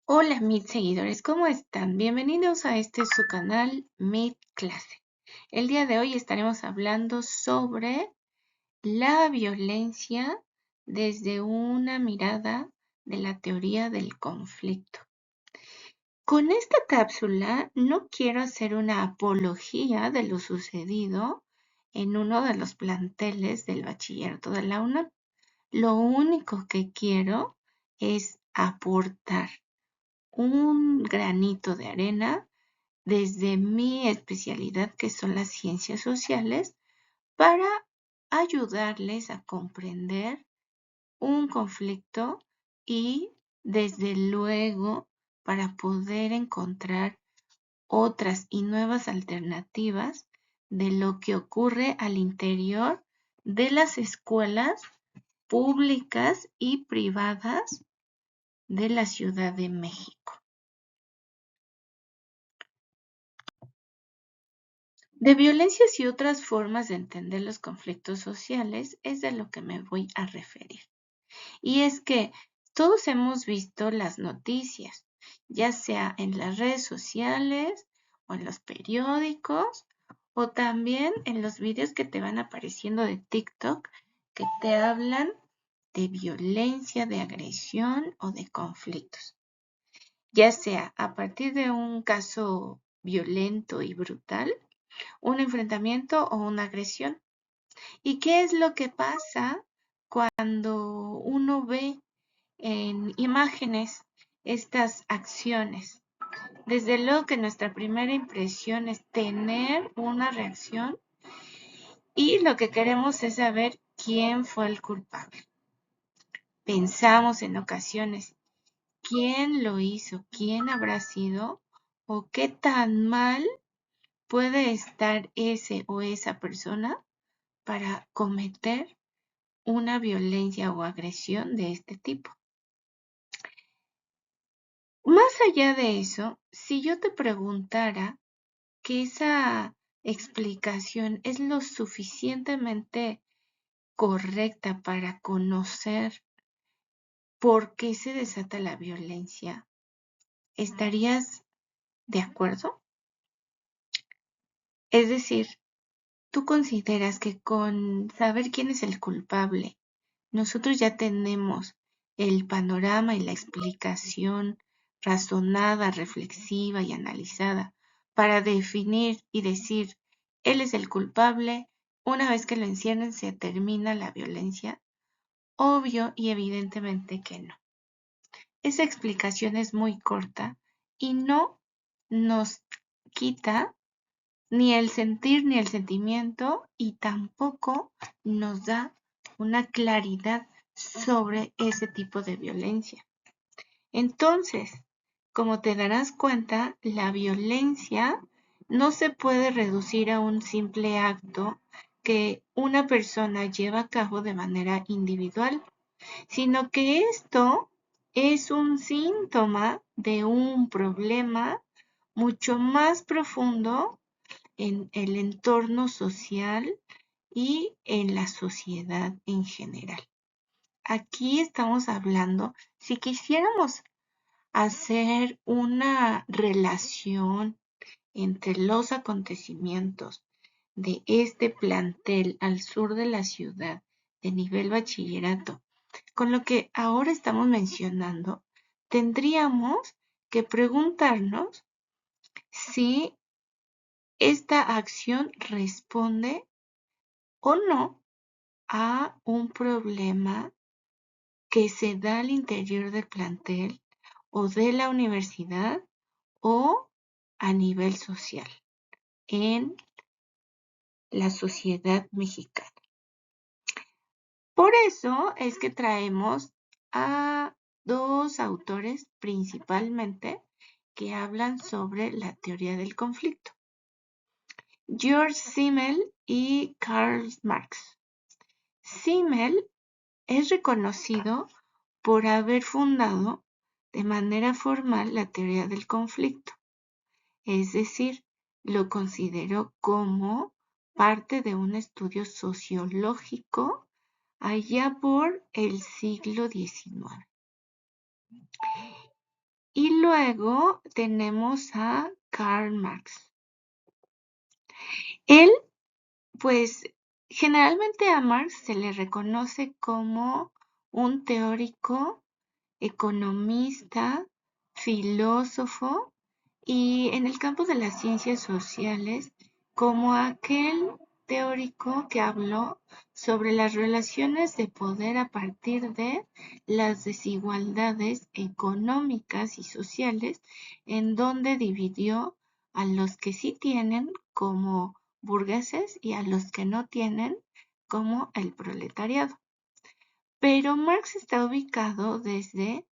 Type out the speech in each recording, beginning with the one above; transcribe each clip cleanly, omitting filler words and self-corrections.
Hola mis seguidores, ¿cómo están? Bienvenidos a su canal Meet Clase. El día de hoy estaremos hablando sobre la violencia desde una mirada de la teoría del conflicto. Con esta cápsula no quiero hacer una apología de lo sucedido en uno de los planteles del bachillerato de la UNAM. Lo único que quiero es aportar un granito de arena desde mi especialidad, que son las ciencias sociales, para ayudarles a comprender un conflicto y, desde luego, para poder encontrar otras y nuevas alternativas de lo que ocurre al interior de las escuelas públicas y privadas de la Ciudad de México. De violencias y otras formas de entender los conflictos sociales es de lo que me voy a referir. Y es que todos hemos visto las noticias, ya sea en las redes sociales o en los periódicos o también en los videos que te van apareciendo de TikTok que te hablan de violencia, de agresión o de conflictos, ya sea a partir de un caso violento y brutal, un enfrentamiento o una agresión. ¿Y qué es lo que pasa cuando uno ve en imágenes estas acciones? Desde luego que nuestra primera impresión es tener una reacción y lo que queremos es saber quién fue el culpable. Pensamos en ocasiones, ¿quién lo hizo? ¿Quién habrá sido? ¿O qué tan mal puede estar ese o esa persona para cometer una violencia o agresión de este tipo? Más allá de eso, si yo te preguntara que esa explicación es lo suficientemente correcta para conocer por qué se desata la violencia, ¿estarías de acuerdo? Es decir, ¿tú consideras que con saber quién es el culpable, nosotros ya tenemos el panorama y la explicación razonada, reflexiva y analizada para definir y decir, él es el culpable, una vez que lo encierren se termina la violencia? Obvio y evidentemente que no. Esa explicación es muy corta y no nos quita ni el sentir ni el sentimiento y tampoco nos da una claridad sobre ese tipo de violencia. Entonces, como te darás cuenta, la violencia no se puede reducir a un simple acto que una persona lleva a cabo de manera individual, sino que esto es un síntoma de un problema mucho más profundo en el entorno social y en la sociedad en general. Aquí estamos hablando, si quisiéramos hacer una relación entre los acontecimientos de este plantel al sur de la ciudad de nivel bachillerato, con lo que ahora estamos mencionando, tendríamos que preguntarnos si esta acción responde o no a un problema que se da al interior del plantel o de la universidad o a nivel social en la sociedad mexicana. Por eso es que traemos a dos autores principalmente que hablan sobre la teoría del conflicto: George Simmel y Karl Marx. Simmel es reconocido por haber fundado de manera formal la teoría del conflicto, es decir, lo consideró como parte de un estudio sociológico allá por el siglo XIX. Y luego tenemos a Karl Marx. Él, pues, generalmente a Marx se le reconoce como un teórico, economista, filósofo y en el campo de las ciencias sociales como aquel teórico que habló sobre las relaciones de poder a partir de las desigualdades económicas y sociales, en donde dividió a los que sí tienen como burgueses y a los que no tienen como el proletariado. Pero Marx está ubicado desde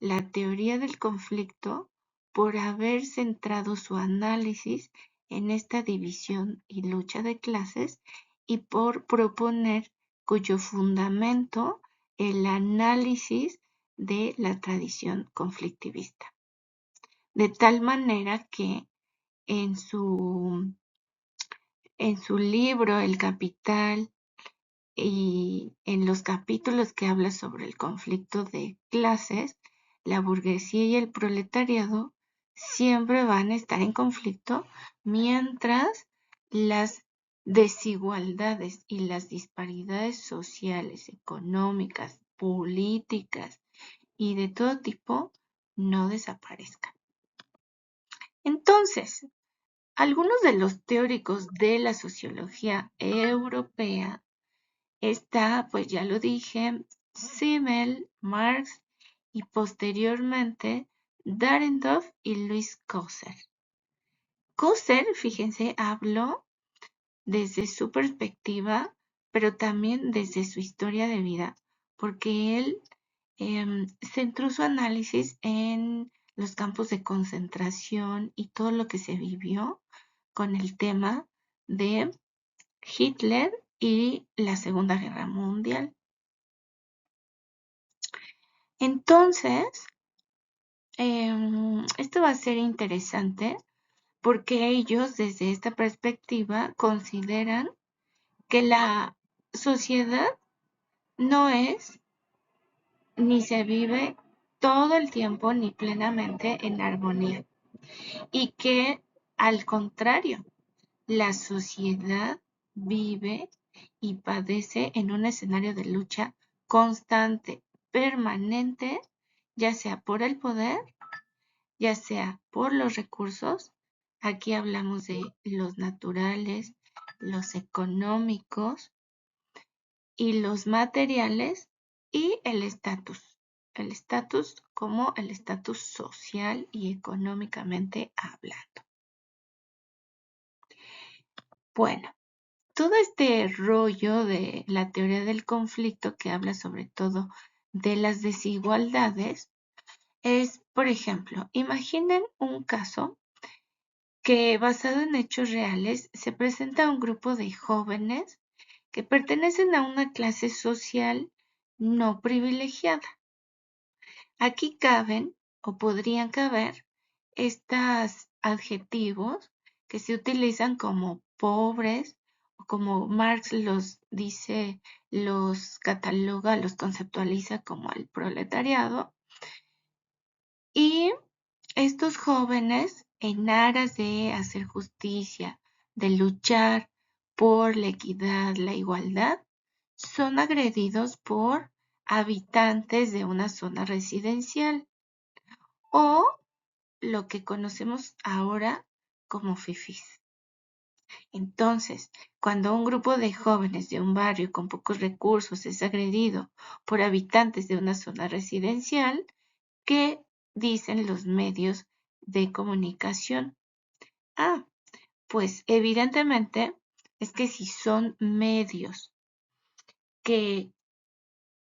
la teoría del conflicto por haber centrado su análisis en esta división y lucha de clases y por proponer cuyo fundamento el análisis de la tradición conflictivista. De tal manera que en su, en su libro El Capital y en los capítulos que habla sobre el conflicto de clases, la burguesía y el proletariado siempre van a estar en conflicto mientras las desigualdades y las disparidades sociales, económicas, políticas y de todo tipo no desaparezcan. Entonces, algunos de los teóricos de la sociología europea está, pues ya lo dije, Simmel, Marx y posteriormente Dahrendorf y Louis Coser. Coser, fíjense, habló desde su perspectiva, pero también desde su historia de vida, porque él centró su análisis en los campos de concentración y todo lo que se vivió con el tema de Hitler y la Segunda Guerra Mundial. Entonces, esto va a ser interesante porque ellos desde esta perspectiva consideran que la sociedad no es ni se vive todo el tiempo ni plenamente en armonía y que al contrario, la sociedad vive y padece en un escenario de lucha constante, permanente, ya sea por el poder, ya sea por los recursos, aquí hablamos de los naturales, los económicos y los materiales y el estatus como el estatus social y económicamente hablando. Bueno, todo este rollo de la teoría del conflicto que habla sobre todo de las desigualdades es, por ejemplo, imaginen un caso que basado en hechos reales se presenta a un grupo de jóvenes que pertenecen a una clase social no privilegiada. Aquí caben o podrían caber estos adjetivos que se utilizan como pobres o como Marx los dice, los cataloga, los conceptualiza como el proletariado. Y estos jóvenes, en aras de hacer justicia, de luchar por la equidad, la igualdad, son agredidos por habitantes de una zona residencial o lo que conocemos ahora como fifís. Entonces, cuando un grupo de jóvenes de un barrio con pocos recursos es agredido por habitantes de una zona residencial, ¿qué dicen los medios de comunicación? Ah, pues evidentemente es que si son medios que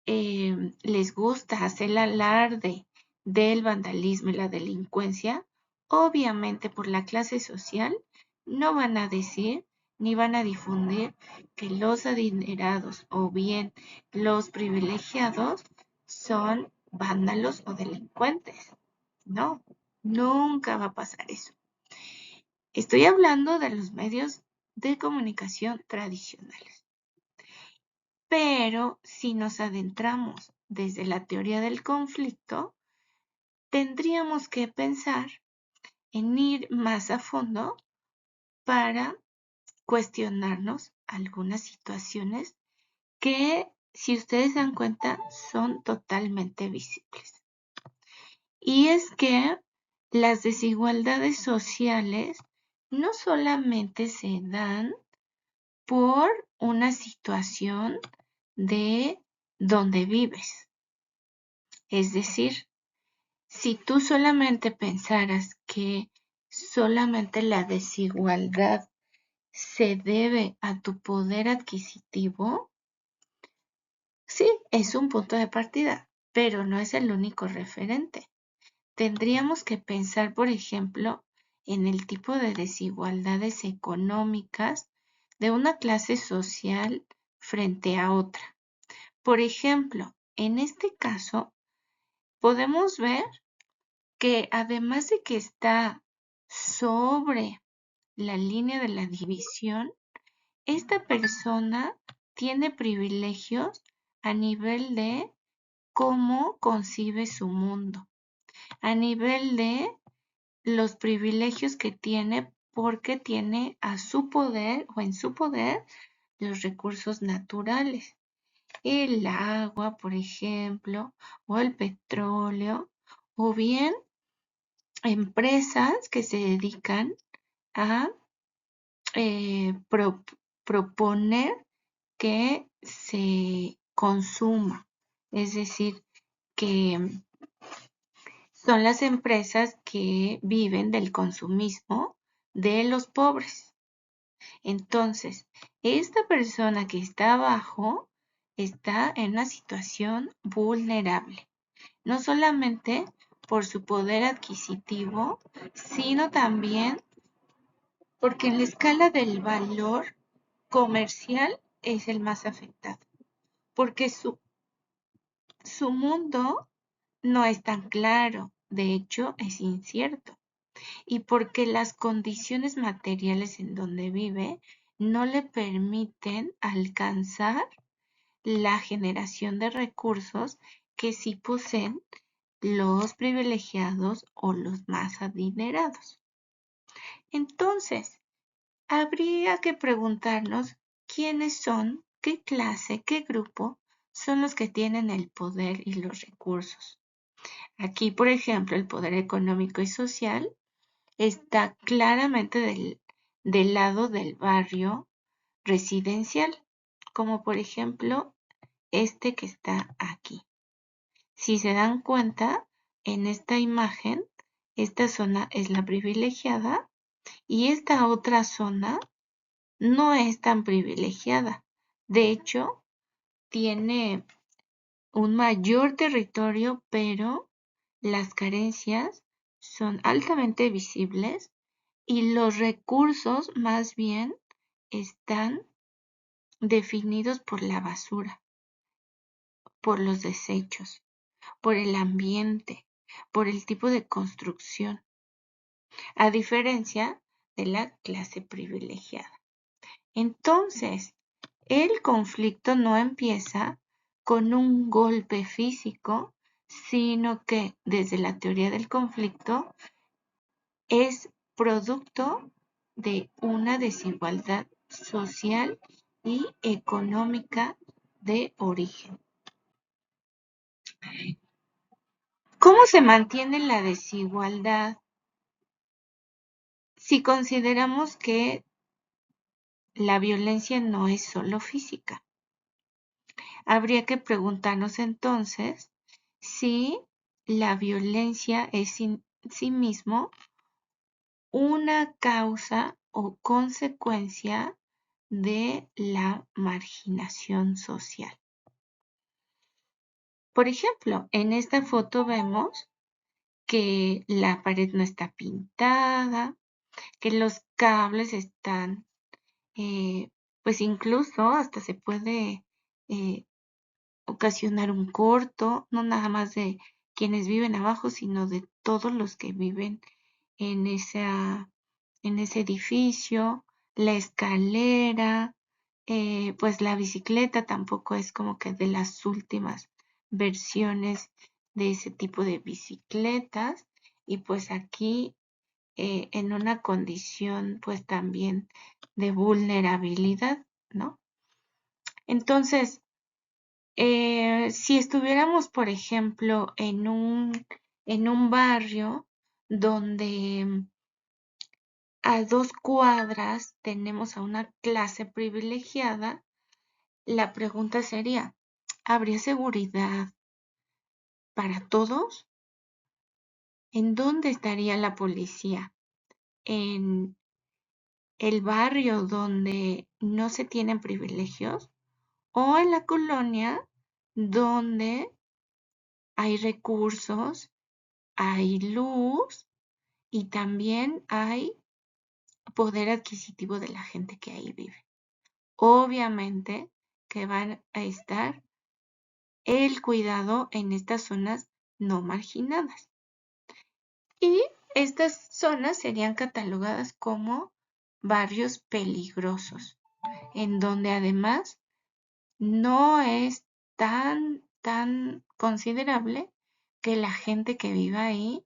les gusta hacer alarde del vandalismo y la delincuencia, obviamente por la clase social no van a decir ni van a difundir que los adinerados o bien los privilegiados son vándalos o delincuentes. No, nunca va a pasar eso. Estoy hablando de los medios de comunicación tradicionales. Pero si nos adentramos desde la teoría del conflicto, tendríamos que pensar en ir más a fondo para cuestionarnos algunas situaciones que, si ustedes se dan cuenta, son totalmente visibles. Y es que las desigualdades sociales no solamente se dan por una situación de donde vives. Es decir, si tú solamente pensaras que solamente la desigualdad se debe a tu poder adquisitivo, sí, es un punto de partida, pero no es el único referente. Tendríamos que pensar, por ejemplo, en el tipo de desigualdades económicas de una clase social frente a otra. Por ejemplo, en este caso, podemos ver que además de que está sobre la línea de la división, esta persona tiene privilegios a nivel de cómo concibe su mundo, a nivel de los privilegios que tiene porque tiene a su poder o en su poder los recursos naturales, el agua, por ejemplo, o el petróleo, o bien empresas que se dedican a proponer que se consuma, es decir, que son las empresas que viven del consumismo de los pobres. Entonces, esta persona que está abajo está en una situación vulnerable, no solamente por su poder adquisitivo, sino también porque en la escala del valor comercial es el más afectado, porque su mundo no es tan claro, de hecho es incierto, y porque las condiciones materiales en donde vive no le permiten alcanzar la generación de recursos que sí poseen los privilegiados o los más adinerados. Entonces, habría que preguntarnos quiénes son, qué clase, qué grupo son los que tienen el poder y los recursos. Aquí, por ejemplo, el poder económico y social está claramente del lado del barrio residencial, como por ejemplo este que está aquí. Si se dan cuenta, en esta imagen, esta zona es la privilegiada y esta otra zona no es tan privilegiada. De hecho, tiene un mayor territorio, pero las carencias son altamente visibles y los recursos más bien están definidos por la basura, por los desechos, por el ambiente, por el tipo de construcción, a diferencia de la clase privilegiada. Entonces, el conflicto no empieza con un golpe físico, sino que desde la teoría del conflicto es producto de una desigualdad social y económica de origen. ¿Cómo se mantiene la desigualdad si consideramos que la violencia no es solo física? Habría que preguntarnos entonces si la violencia es en sí mismo una causa o consecuencia de la marginación social. Por ejemplo, en esta foto vemos que la pared no está pintada, que los cables están, pues incluso hasta se puede ocasionar un corto, no nada más de quienes viven abajo, sino de todos los que viven en ese edificio, la escalera, pues la bicicleta tampoco es como que de las últimas versiones de ese tipo de bicicletas y pues aquí en una condición pues también de vulnerabilidad, ¿no? Entonces, si estuviéramos, por ejemplo, en un barrio donde a 2 cuadras tenemos a una clase privilegiada, la pregunta sería, ¿habría seguridad para todos? ¿En dónde estaría la policía? ¿En el barrio donde no se tienen privilegios? ¿O en la colonia donde hay recursos, hay luz y también hay poder adquisitivo de la gente que ahí vive? Obviamente que van a estar el cuidado en estas zonas no marginadas. Y estas zonas serían catalogadas como barrios peligrosos, en donde además no es tan considerable que la gente que viva ahí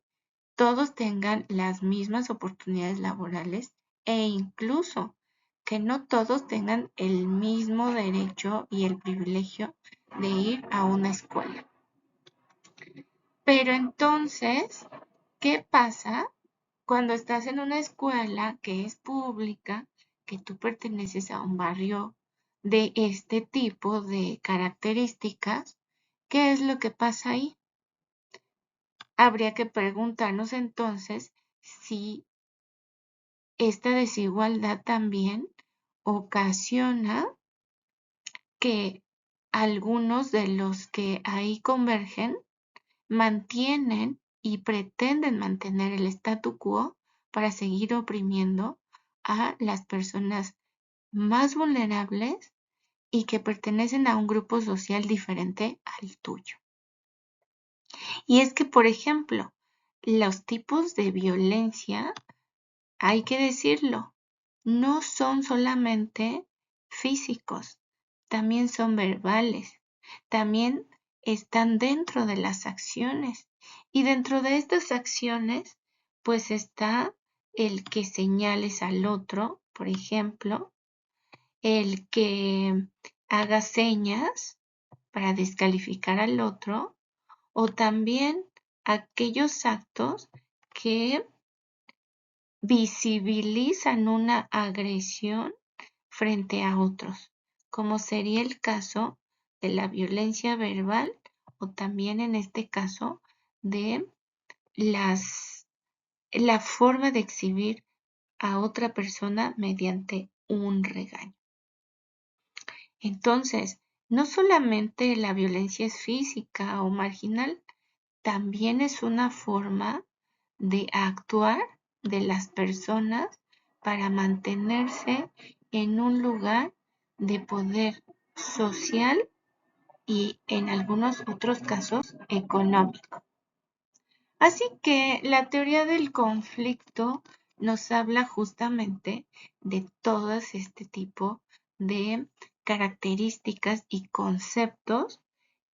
todos tengan las mismas oportunidades laborales e incluso que no todos tengan el mismo derecho y el privilegio de ir a una escuela. Pero entonces, ¿qué pasa cuando estás en una escuela que es pública, que tú perteneces a un barrio de este tipo de características? ¿Qué es lo que pasa ahí? Habría que preguntarnos entonces si esta desigualdad también ocasiona que algunos de los que ahí convergen mantienen y pretenden mantener el statu quo para seguir oprimiendo a las personas más vulnerables y que pertenecen a un grupo social diferente al tuyo. Y es que, por ejemplo, los tipos de violencia, hay que decirlo, no son solamente físicos, también son verbales, también están dentro de las acciones. Y dentro de estas acciones, pues está el que señales al otro, por ejemplo, el que haga señas para descalificar al otro, o también aquellos actos que visibilizan una agresión frente a otros, como sería el caso de la violencia verbal o también en este caso de la forma de exhibir a otra persona mediante un regaño. Entonces, no solamente la violencia es física o marginal, también es una forma de actuar de las personas para mantenerse en un lugar de poder social y en algunos otros casos económico. Así que la teoría del conflicto nos habla justamente de todas este tipo de características y conceptos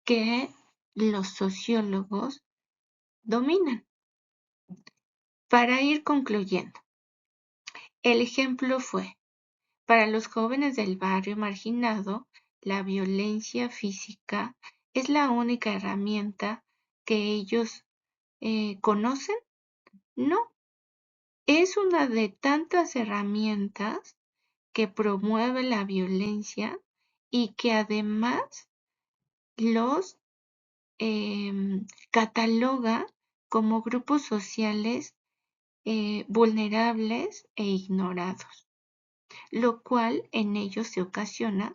que los sociólogos dominan. Para ir concluyendo, el ejemplo fue, para los jóvenes del barrio marginado, la violencia física es la única herramienta que ellos conocen. No, es una de tantas herramientas que promueve la violencia y que además los cataloga como grupos sociales vulnerables e ignorados, lo cual en ellos se ocasiona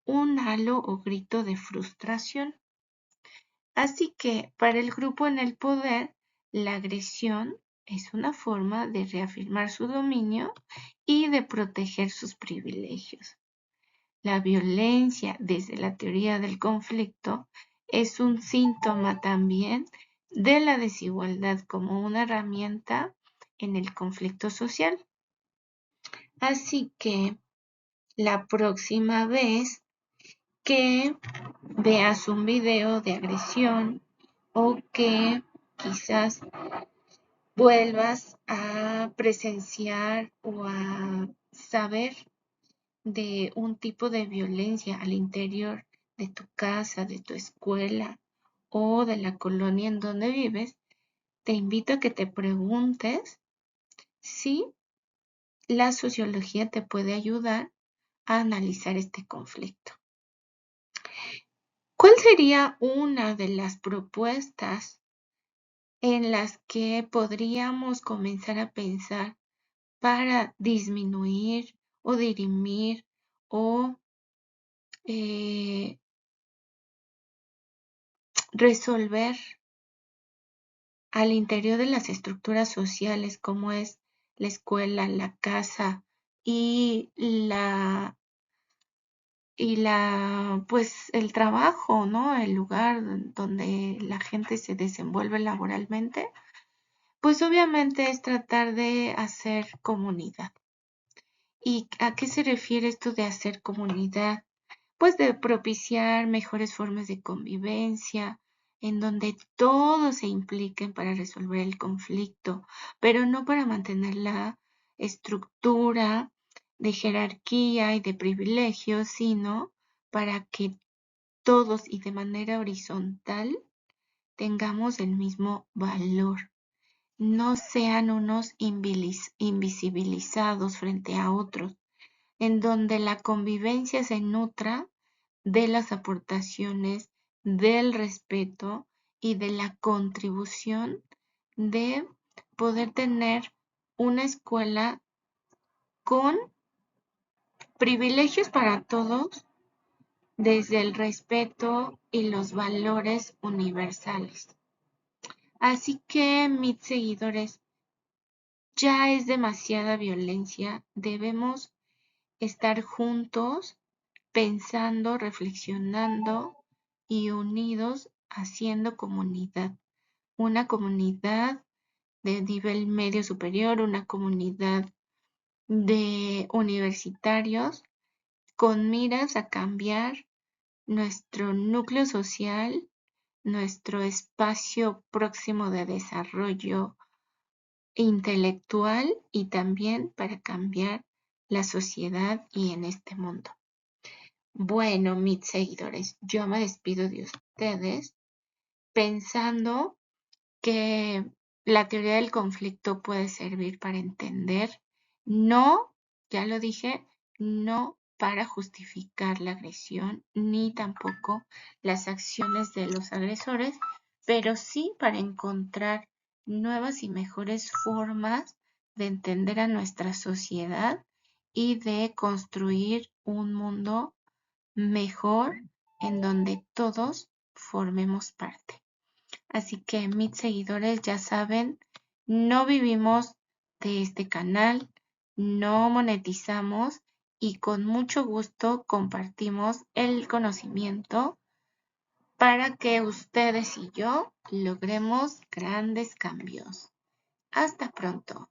un halo o grito de frustración. Así que para el grupo en el poder, la agresión es una forma de reafirmar su dominio y de proteger sus privilegios. La violencia, desde la teoría del conflicto, es un síntoma también de la desigualdad como una herramienta en el conflicto social. Así que la próxima vez que veas un video de agresión o que quizás vuelvas a presenciar o a saber de un tipo de violencia al interior de tu casa, de tu escuela o de la colonia en donde vives, te invito a que te preguntes si la sociología te puede ayudar a analizar este conflicto. ¿Cuál sería una de las propuestas en las que podríamos comenzar a pensar para disminuir o dirimir o resolver al interior de las estructuras sociales como es la escuela, la casa y pues el trabajo, ¿no? El lugar donde la gente se desenvuelve laboralmente? Pues obviamente es tratar de hacer comunidad. ¿Y a qué se refiere esto de hacer comunidad? Pues de propiciar mejores formas de convivencia, en donde todos se impliquen para resolver el conflicto, pero no para mantener la estructura de jerarquía y de privilegios, sino para que todos y de manera horizontal tengamos el mismo valor, no sean unos invisibilizados frente a otros, en donde la convivencia se nutra de las aportaciones, del respeto y de la contribución de poder tener una escuela con privilegios para todos desde el respeto y los valores universales. Así que, mis seguidores, ya es demasiada violencia, debemos estar juntos, pensando, reflexionando y unidos haciendo comunidad. Una comunidad de nivel medio superior, una comunidad de universitarios con miras a cambiar nuestro núcleo social, nuestro espacio próximo de desarrollo intelectual y también para cambiar la sociedad y en este mundo. Bueno, mis seguidores, yo me despido de ustedes pensando que la teoría del conflicto puede servir para entender, no, ya lo dije, no para justificar la agresión, ni tampoco las acciones de los agresores, pero sí para encontrar nuevas y mejores formas de entender a nuestra sociedad y de construir un mundo mejor en donde todos formemos parte. Así que mis seguidores ya saben, no vivimos de este canal, no monetizamos y con mucho gusto compartimos el conocimiento para que ustedes y yo logremos grandes cambios. Hasta pronto.